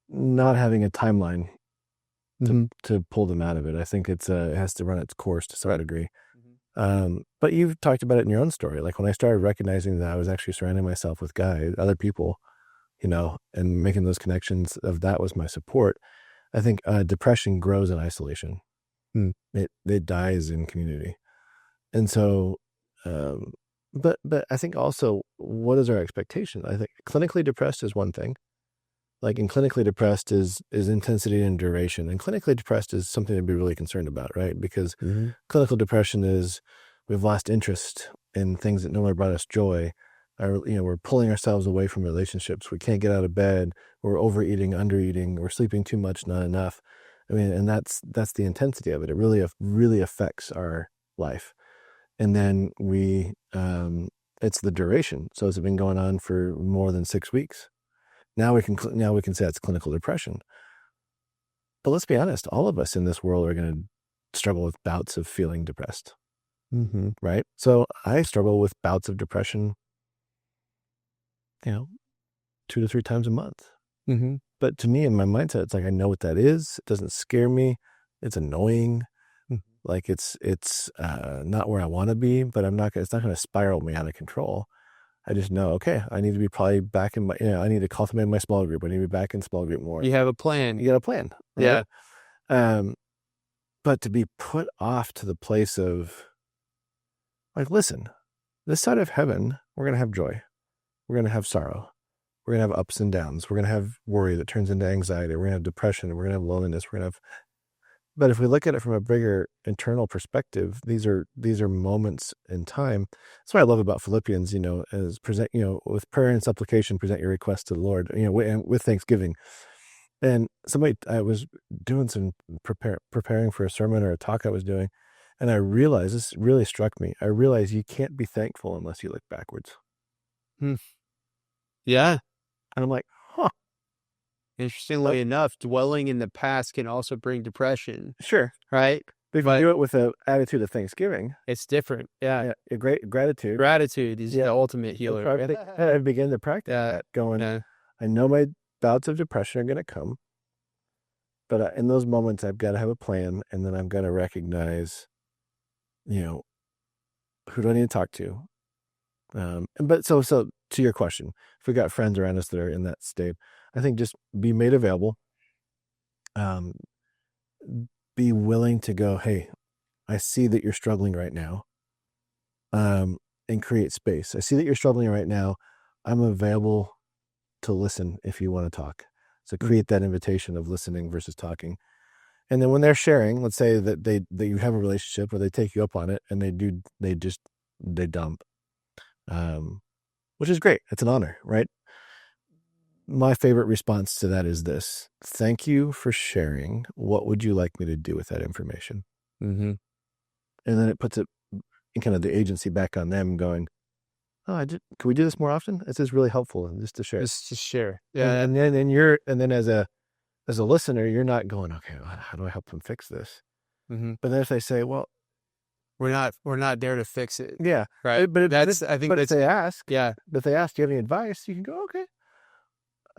not having a timeline to pull them out of it. I think it has to run its course to some degree. But you've talked about it in your own story. Like when I started recognizing that I was actually surrounding myself with other people, and making those connections of that was my support. I think depression grows in isolation. It dies in community. And so, but I think also, what is our expectation? I think clinically depressed is one thing. Like in clinically depressed is intensity and duration. And clinically depressed is something to be really concerned about, right? Because clinical depression is we've lost interest in things that normally brought us joy. we're pulling ourselves away from relationships. We can't get out of bed. We're overeating, undereating. We're sleeping too much, not enough. I mean, and that's the intensity of it. It really affects our life. And then it's the duration. So it's been going on for more than 6 weeks. Now we can say it's clinical depression. But let's be honest, all of us in this world are going to struggle with bouts of feeling depressed, Mm-hmm. right? So I struggle with bouts of depression, 2 to 3 times a month. Mm-hmm. But to me, in my mindset, it's like I know what that is. It doesn't scare me. It's annoying. Like it's not where I want to be, but it's not going to spiral me out of control. I just know, okay, I need to be probably back in I need to cultivate my small group. I need to be back in small group more. You have a plan. You got a plan. Right? Yeah. But to be put off to the place of like, listen, this side of heaven, we're going to have joy. We're going to have sorrow. We're going to have ups and downs. We're going to have worry that turns into anxiety. We're going to have depression. We're going to have loneliness. We're going to have, but if we look at it from a bigger internal perspective, these are moments in time. That's what I love about Philippians, as present, with prayer and supplication, present your requests to the Lord, with thanksgiving. And I was doing some preparing for a sermon or a talk I was doing, and I realized, this really struck me. I realized you can't be thankful unless you look backwards. Yeah. And I'm like, huh. Interestingly enough, dwelling in the past can also bring depression. Sure. Right? But if you do it with an attitude of thanksgiving, it's different. Yeah. A great gratitude. Gratitude is the ultimate healer. I began to practice that, going, I know my bouts of depression are going to come, but in those moments, I've got to have a plan, and then I've got to recognize, who do I need to talk to? But so to your question, if we got friends around us that are in that state, I think just be made available. Be willing to go, hey, I see that you're struggling right now. And create space. I see that you're struggling right now. I'm available to listen if you want to talk. So create that invitation of listening versus talking. And then when they're sharing, let's say that you have a relationship or they take you up on it and they dump, which is great. It's an honor, right? My favorite response to that is this: thank you for sharing. What would you like me to do with that information? Mm-hmm. And then it puts it in kind of the agency back on them, going, oh, can we do this more often? This is really helpful, and just to share. Just to share. Yeah. And then as a listener, you're not going, okay, how do I help them fix this? Mm-hmm. But then if they say, well, we're not there to fix it. Yeah. Right. But if they ask, do you have any advice? You can go, okay.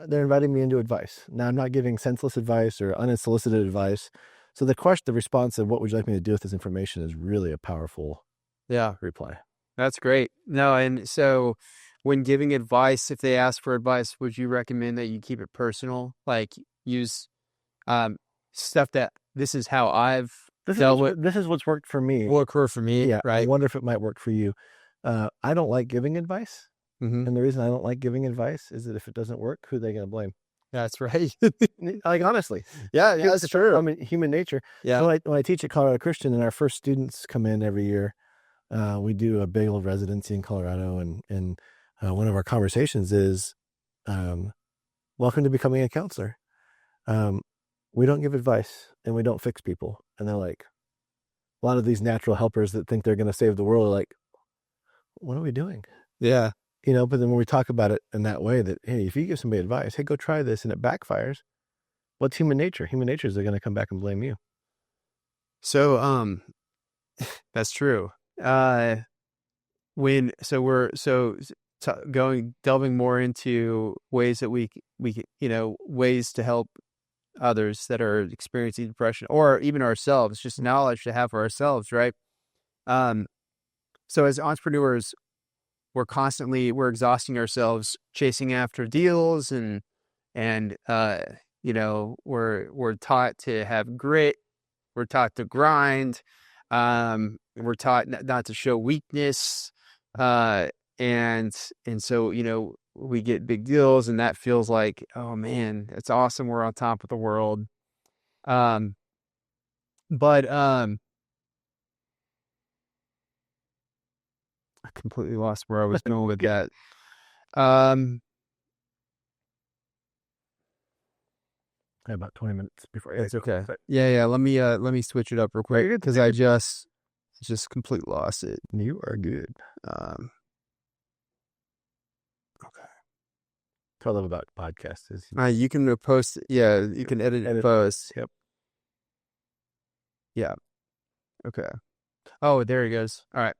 They're inviting me into advice. Now, I'm not giving senseless advice or unsolicited advice. So the response of what would you like me to do with this information is really a powerful reply. That's great. No, and so when giving advice, if they ask for advice, would you recommend that you keep it personal? Like use stuff that this is how I've dealt with. This is what's worked for me. Work for me. Yeah. Right. I wonder if it might work for you. I don't like giving advice. Mm-hmm. And the reason I don't like giving advice is that if it doesn't work, who are they going to blame? That's right. Like, honestly. Yeah, that's true. I mean, human nature. Yeah. When I teach at Colorado Christian and our first students come in every year, we do a big old residency in Colorado. And one of our conversations is, welcome to becoming a counselor. We don't give advice and we don't fix people. And they're like, a lot of these natural helpers that think they're going to save the world are like, what are we doing? Yeah. But then when we talk about it in that way, that, hey, if you give somebody advice, hey, go try this, and it backfires, what's human nature? Human nature is they're going to come back and blame you. So, that's true. Delving more into ways that we ways to help others that are experiencing depression, or even ourselves, just knowledge to have for ourselves, right? So as entrepreneurs, we're exhausting ourselves chasing after deals and we're taught to have grit. We're taught to grind. We're taught not to show weakness. And so, we get big deals and that feels like, oh man, it's awesome. We're on top of the world. But I completely lost where I was going with that. Um, I have about 20 minutes before. it's okay. Sorry. Yeah. Let me switch it up real quick because I just completely lost it. You are good. Um, okay. That's what I love about podcasts is You can post. Yeah, you can edit it edit. post. Yep. Yeah. Okay. Oh, there he goes. All right.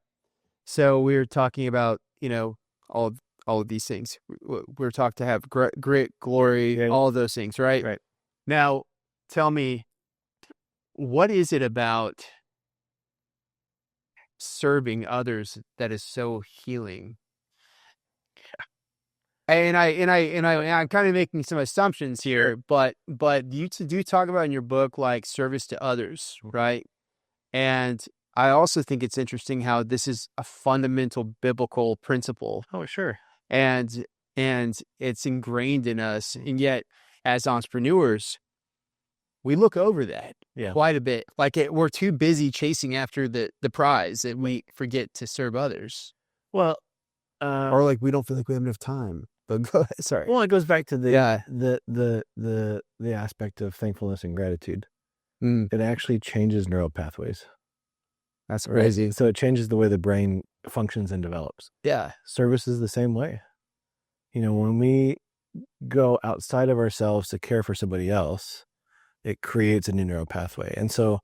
So we were talking about, all all of these things. We're talking to have great glory, Yeah. all of those things, right? Right. Now, tell me, what is it about serving others that is so healing? I'm kind of making some assumptions here, but you do talk about in your book like service to others, right? And I also think it's interesting how this is a fundamental biblical principle, Oh, sure. and it's ingrained in us, and yet as entrepreneurs we look over that Yeah. quite a bit. Like we're too busy chasing after the prize that we forget to serve others, Well, or like we don't feel like we have enough time. But go ahead. Sorry. well, it goes back to Yeah. the aspect of thankfulness and gratitude. Mm, It actually changes neural pathways. that's Right. crazy. So it changes the way the brain functions and develops. Yeah. Service is the same way. When we go outside of ourselves to care for somebody else, it creates a new neural pathway. And so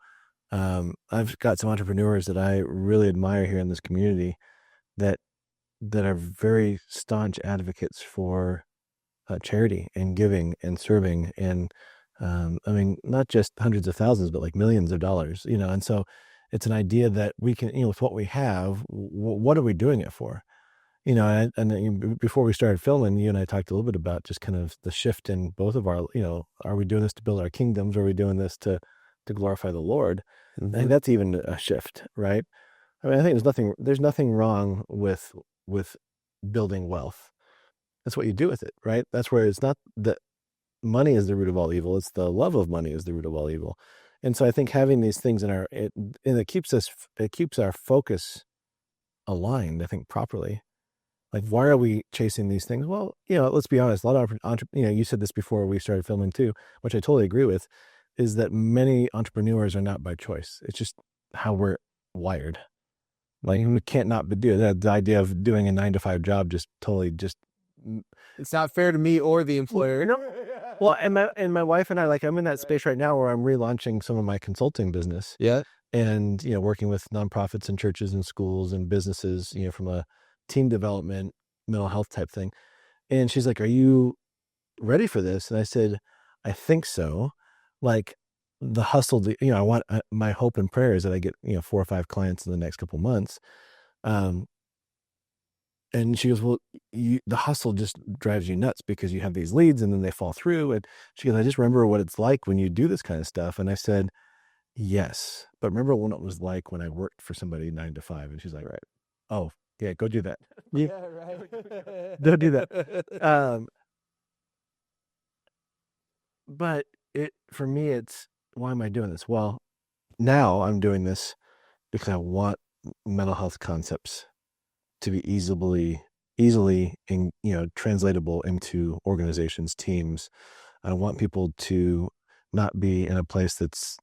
I've got some entrepreneurs that I really admire here in this community that are very staunch advocates for charity and giving and serving, and I mean, not just hundreds of thousands, but like millions of dollars. And so it's an idea that we can, with what we have, what are we doing it for? Before we started filming, you and I talked a little bit about just kind of the shift in both of our, are we doing this to build our kingdoms? Or are we doing this to glorify the Lord? I think that's even a shift, right? I mean, I think there's nothing wrong with building wealth. That's what you do with it, right? That's where it's not that money is the root of all evil. It's the love of money is the root of all evil. And so I think having these things it keeps our focus aligned, I think, properly. Like, why are we chasing these things? Well, let's be honest. A lot of you said this before we started filming too, which I totally agree with, is that many entrepreneurs are not by choice. It's just how we're wired. Like, we can't not do that. The idea of doing a 9-to-5 job just totally just. It's not fair to me or the employer. Well, and my wife and I, like, I'm in that space right now where I'm relaunching some of my consulting business. Yeah. And, working with nonprofits and churches and schools and businesses, from a team development, mental health type thing. And she's like, "Are you ready for this?" And I said, "I think so." Like, the hustle, I want, my hope and prayer is that I get, 4 or 5 clients in the next couple months. And she goes, "Well, the hustle just drives you nuts because you have these leads and then they fall through." And she goes, "I just remember what it's like when you do this kind of stuff." And I said, "Yes, but remember what it was like when I worked for somebody 9 to 5." And she's like, "Right. Oh, yeah, go do that." Yeah, right. Don't do that. But for me, it's, why am I doing this? Well, now I'm doing this because I want mental health concepts to be easily translatable into organizations, teams. I want people to not be in a place that's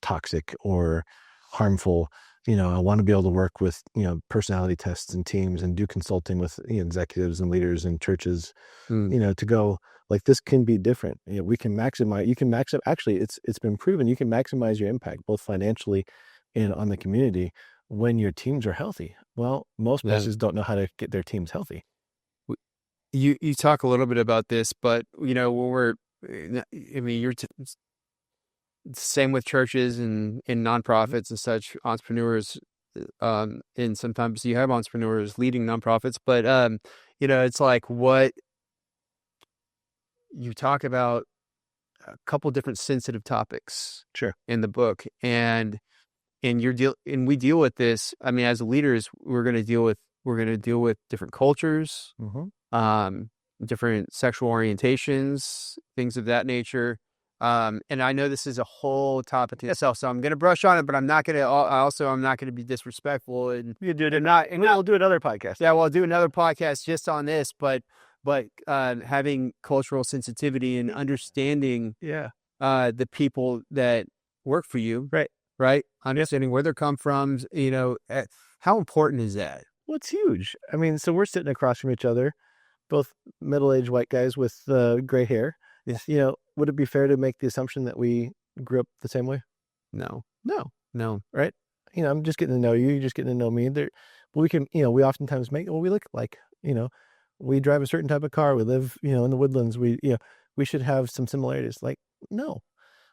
toxic or harmful. I want to be able to work with, personality tests and teams and do consulting with executives and leaders in churches, to go, like, this can be different. We can actually, it's been proven you can maximize your impact both financially and on the community when your teams are healthy. Well, most places don't know how to get their teams healthy. You talk a little bit about this, but when I mean, same with churches and nonprofits and such, entrepreneurs, and sometimes you have entrepreneurs leading nonprofits, but it's like what you talk about a couple different sensitive topics Sure. in the book, and we deal with this. I mean, as leaders, we're going to deal with different cultures, different sexual orientations, things of that nature. And I know this is a whole topic to itself, so I'm going to brush on it, but I'm not going to, I'm not going to be disrespectful You do it, and not, and we'll do another podcast. yeah, well, I'll do another podcast just on this, but having cultural sensitivity and understanding, Yeah. the people that work for you, Right. right? Understanding where they come from, how important is that? Well, it's huge. I mean, so we're sitting across from each other, both middle-aged white guys with gray hair. Yeah. You know, would it be fair to make the assumption that we grew up the same way? No, No, no. right? You know, I'm just getting to know you. You're just getting to know me. There, we can, you know, we oftentimes make, well, we look like, you know, we drive a certain type of car. We live, you know, in the woodlands. We, you know, we should have some similarities. Like, no,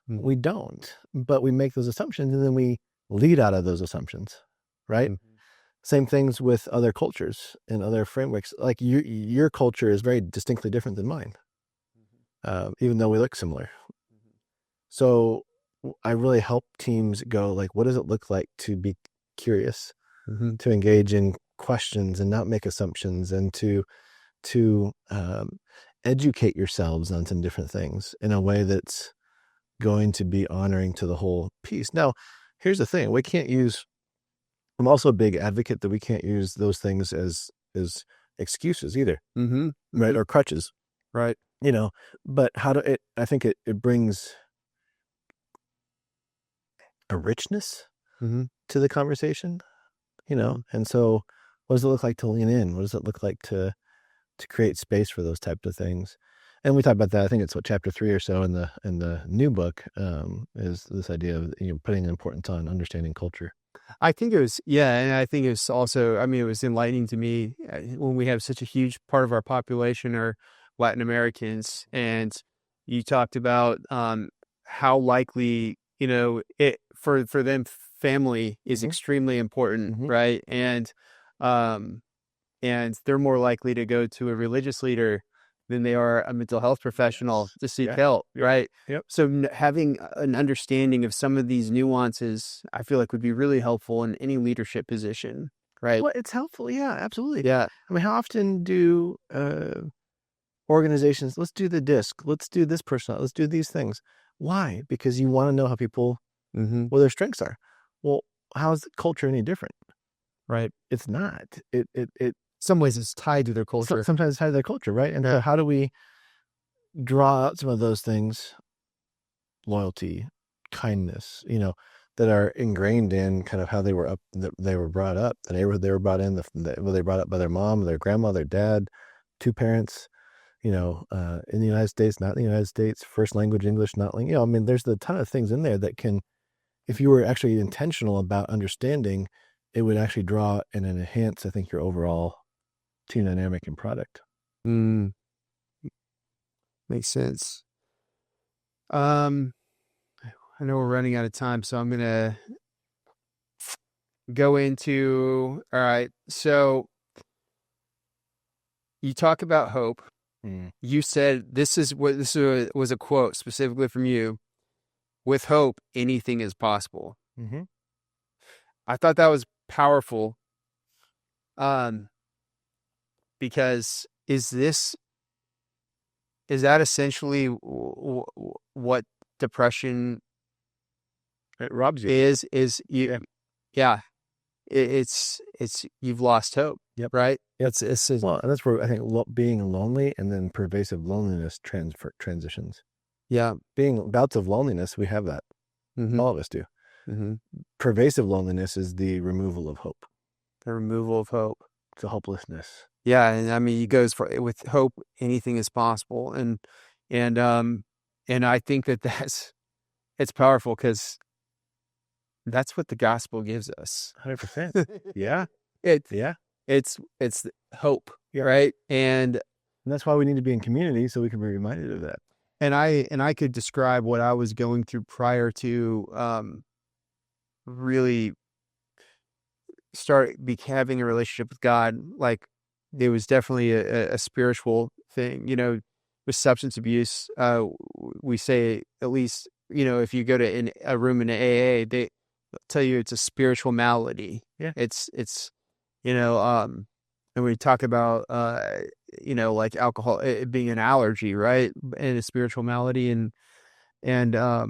Mm, we don't. But we make those assumptions and then we lead out of those assumptions, right? mm, Same things with other cultures and other frameworks. Like your culture is very distinctly different than mine, even though we look similar. So I really help teams go like, what does it look like to be curious, mhm, to engage in questions and not make assumptions, and to educate yourselves on some different things in a way that's going to be honoring to the whole piece. Now, here's the thing: we can't use. I'm also a big advocate that we can't use those things as excuses either, mhm, right, mhm, or crutches. right. You know, but how do it? I think it brings a richness Mhm, to the conversation, you know? mhm. And so what does it look like to lean in? What does it look like to create space for those types of things? And we talk about that. I think it's what chapter 3 or so in the new book is this idea of, you know, putting importance on understanding culture. I think it was, yeah, and I think it was also, I mean, it was enlightening to me when we have such a huge part of our population are Latin Americans, and you talked about how likely, it for them family is Hmm. extremely important, Hmm. right? Um, and they're more likely to go to a religious leader than they are a mental health professional Yes. to seek Yeah. help, Yep. right? Yep. So having an understanding of some of these nuances, I feel like would be really helpful in any leadership position, right? Well, it's helpful. Yeah, absolutely. Yeah. I mean, how often do organizations, let's do the disc, let's do this person, let's do these things. Why? Because you want to know how people, Hmm. what their strengths are. Well, how is culture any different? Right. It's not. It Some ways it's tied to their culture. sometimes it's how their culture, right? And Yeah. so how do we draw out some of those things, loyalty, kindness, you know, that are ingrained in kind of how they were up, that they were brought up, the neighborhood they were brought in, were they brought up by their mom, their grandma, their dad, two parents, you know, in the United States, not in the United States, first language English, not, you know, I mean, there's a ton of things in there that can, if you were actually intentional about understanding, it would actually draw and enhance, I think, your overall team dynamic and product. Mm, makes sense. Um, I know we're running out of time, so I'm gonna go into, all right. So you talk about hope. Mm. You said this was a quote specifically from you. With hope, anything is possible. Mm-hmm. I thought that was powerful. Um, because is that essentially what depression It robs you. is? Is you? Yeah. Yeah, it's you've lost hope, Yep. right? Yep. It's Well, and that's where I think being lonely and then pervasive loneliness transitions. yeah. Being bouts of loneliness, we have that. Mm-hmm, All of us do. mm-hmm. Pervasive loneliness is the removal of hope. The removal of hope. It's a hopelessness. Yeah, and I mean, he goes for with hope, anything is possible, and and I think that that's it's powerful because that's what the gospel gives us. 100%. Yeah. It Yeah. it's hope, Yeah. right? And that's why we need to be in community so we can be reminded of that. And I could describe what I was going through prior to really having a relationship with God. Like it was definitely a spiritual thing, with substance abuse. We say at least, if you go to a room in an AA, they tell you it's a spiritual malady. Yeah. It's, you know, and we talk about, like alcohol it being an allergy, right? And a spiritual malady. And I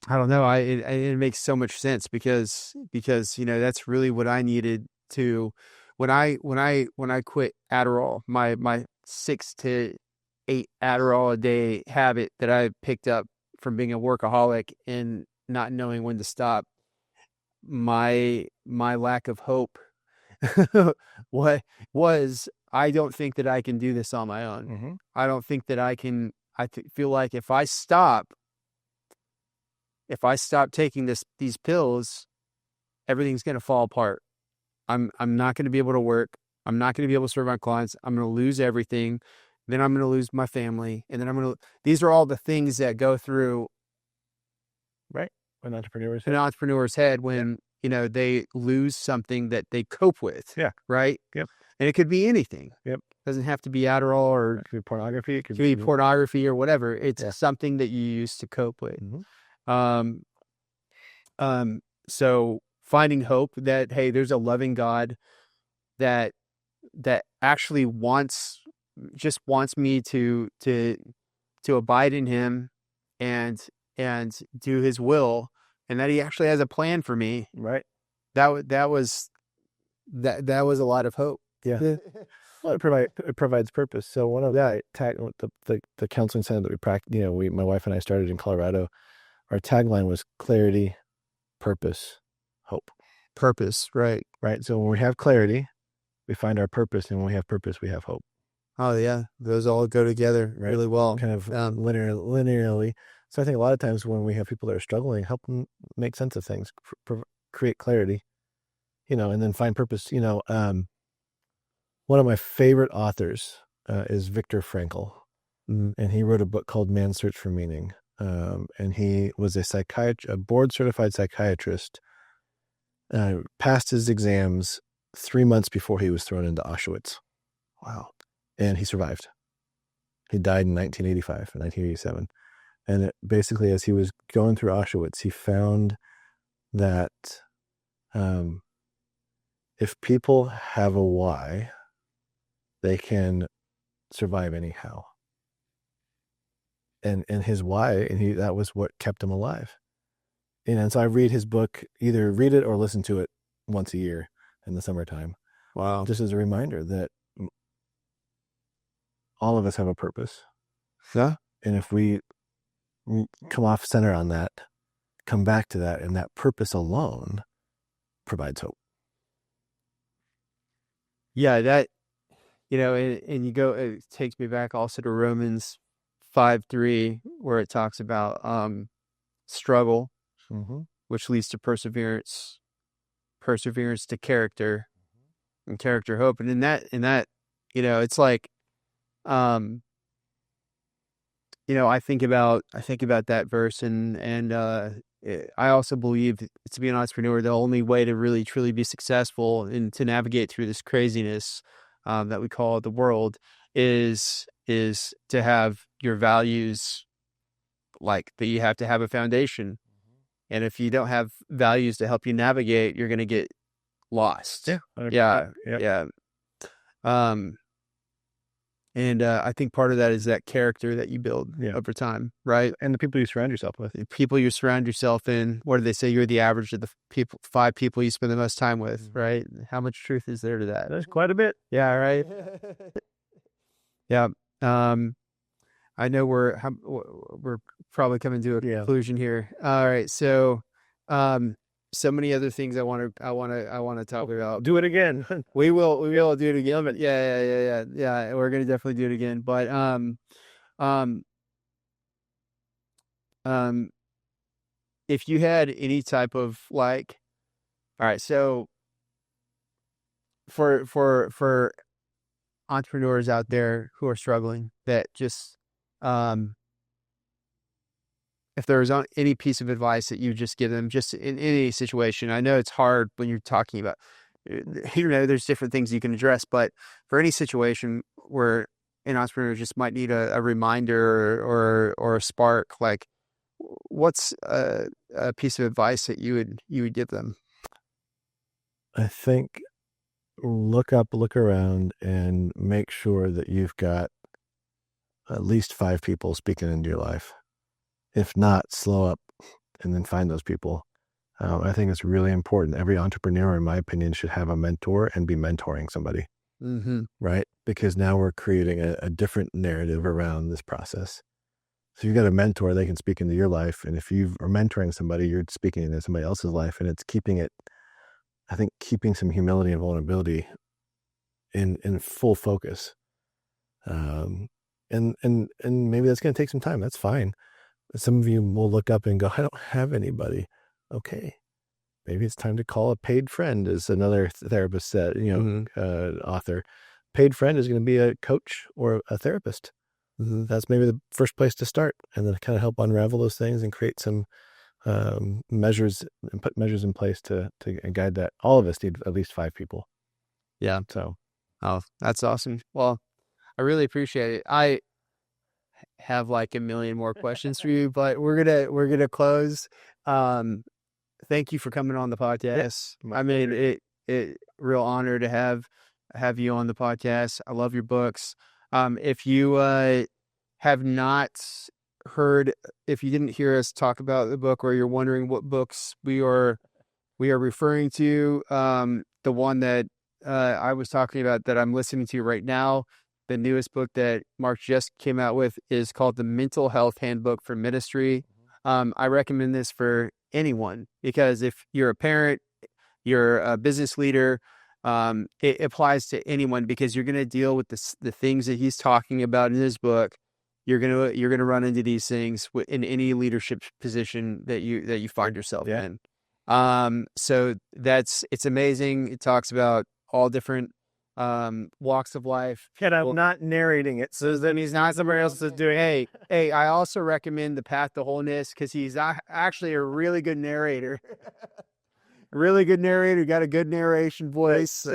don't know. It makes so much sense because that's really what I needed to when I quit Adderall, my 6 to 8 Adderall a day habit that I picked up from being a workaholic and not knowing when to stop. My lack of hope what was I don't think that I can do this on my own. Mm-hmm. I don't think that I can. Feel like if I stop taking these pills, everything's going to fall apart. I'm not going to be able to work. I'm not going to be able to serve my clients. I'm going to lose everything. Then I'm going to lose my family, and then these are all the things that go through Right. An entrepreneur's an head. entrepreneur's head Yeah. when they lose something that they cope with. Yeah. Right. Yep. And it could be anything. Yep. Doesn't have to be Adderall or It could be pornography. It it could could be pornography or whatever. It's Yeah. something that you use to cope with. Mm-hmm. Um, so finding hope that, hey, there's a loving God that actually just wants me to abide in him and do his will, and that he actually has a plan for me. Right. That was a lot of hope. Yeah. Well, it provides purpose. So one of the counseling center that we practice, my wife and I started in Colorado. Our tagline was clarity, purpose, hope. Purpose, right? Right. So when we have clarity, we find our purpose, and when we have purpose, we have hope. Oh yeah, those all go together Right. really well. Kind of linearly. So I think a lot of times when we have people that are struggling, help them make sense of things, create clarity, and then find purpose. One of my favorite authors is Viktor Frankl, and he wrote a book called Man's Search for Meaning. And he was a board-certified psychiatrist, passed his exams 3 months before he was thrown into Auschwitz. Wow. And he survived. He died in 1985 or 1987. And basically, as he was going through Auschwitz, he found that if people have a why, they can survive anyhow. And his why, that was what kept him alive. And so I read his book, either read it or listen to it once a year in the summertime. Wow. Just as a reminder that all of us have a purpose. Yeah. And if we come off center on that, come back to that, and that purpose alone provides hope. Yeah, that and you go. It takes me back also to Romans 5:3, where it talks about struggle, which leads to perseverance, perseverance to character, and character hope. And in that, it's like, I think about that verse, and I also believe to be an entrepreneur, the only way to really truly be successful and to navigate through this craziness that we call the world is to have your values, like that you have to have a foundation. And if you don't have values to help you navigate, you're going to get lost. Yeah. Yeah. Yep. Yeah. And I think part of that is that character that you build over time, right? And the people you surround yourself with. The people you surround yourself in. What do they say? You're the average of the 5 people you spend the most time with, right? How much truth is there to that? There's quite a bit. Yeah, right. Yeah. I know we're probably coming to a conclusion here. All right. So, so many other things I want to talk about. Do it again. We will do it again. But yeah. We're gonna definitely do it again. But if you had any type of all right. So for entrepreneurs out there who are struggling, that just if there was any piece of advice that you just give them, just in any situation. I know it's hard when you're talking about, there's different things you can address, but for any situation where an entrepreneur just might need a reminder or a spark, what's a piece of advice that you would give them? I think look around and make sure that you've got at least 5 people speaking into your life. If not, slow up and then find those people. I think it's really important. Every entrepreneur, in my opinion, should have a mentor and be mentoring somebody, Mm-hmm. right? Because now we're creating a different narrative around this process. So you've got a mentor, they can speak into your life. And if you are mentoring somebody, you're speaking into somebody else's life. And it's keeping some humility and vulnerability in full focus. And maybe that's going to take some time. That's fine. Some of you will look up and go, I don't have anybody. Okay. Maybe it's time to call a paid friend, as another therapist said, author. Paid friend is going to be a coach or a therapist. Mm-hmm. That's maybe the first place to start, and then kind of help unravel those things and create some measures and put measures in place to guide that. All of us need at least 5 people. Yeah. So, Oh, that's awesome. Well, I really appreciate it. I have like a million more questions for you, but we're gonna close. Thank you for coming on the podcast. I mean, it real honor to have you on the podcast. I love your books. If you have not heard, if you didn't hear us talk about the book, or you're wondering what books we are referring to, the one that I was talking about that I'm listening to right now, the newest book that Mark just came out with, is called The Mental Health Handbook for Ministry. I recommend this for anyone, because if you're a parent, you're a business leader, it applies to anyone, because you're going to deal with the things that he's talking about in his book. You're gonna run into these things in any leadership position that you find yourself in. So it's amazing. It talks about all different walks of life. and I'm not narrating it, so then He's not somebody else is doing. Hey, I also recommend The Path to Wholeness, because he's actually a really good narrator. Really good narrator, got a good narration voice.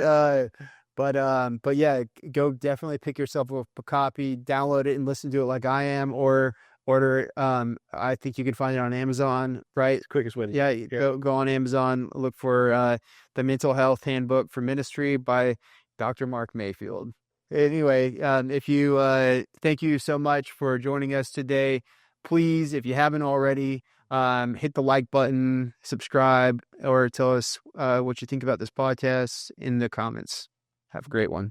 But yeah, go definitely pick yourself up a copy, download it, and listen to it like I am, or order it. I think you can find it on Amazon, right? quickest way. Yeah, go on Amazon, look for The Mental Health Handbook for Ministry by Dr. Mark Mayfield. Anyway, if you thank you so much for joining us today. Please, if you haven't already, hit the like button, subscribe, or tell us what you think about this podcast in the comments. Have a great one.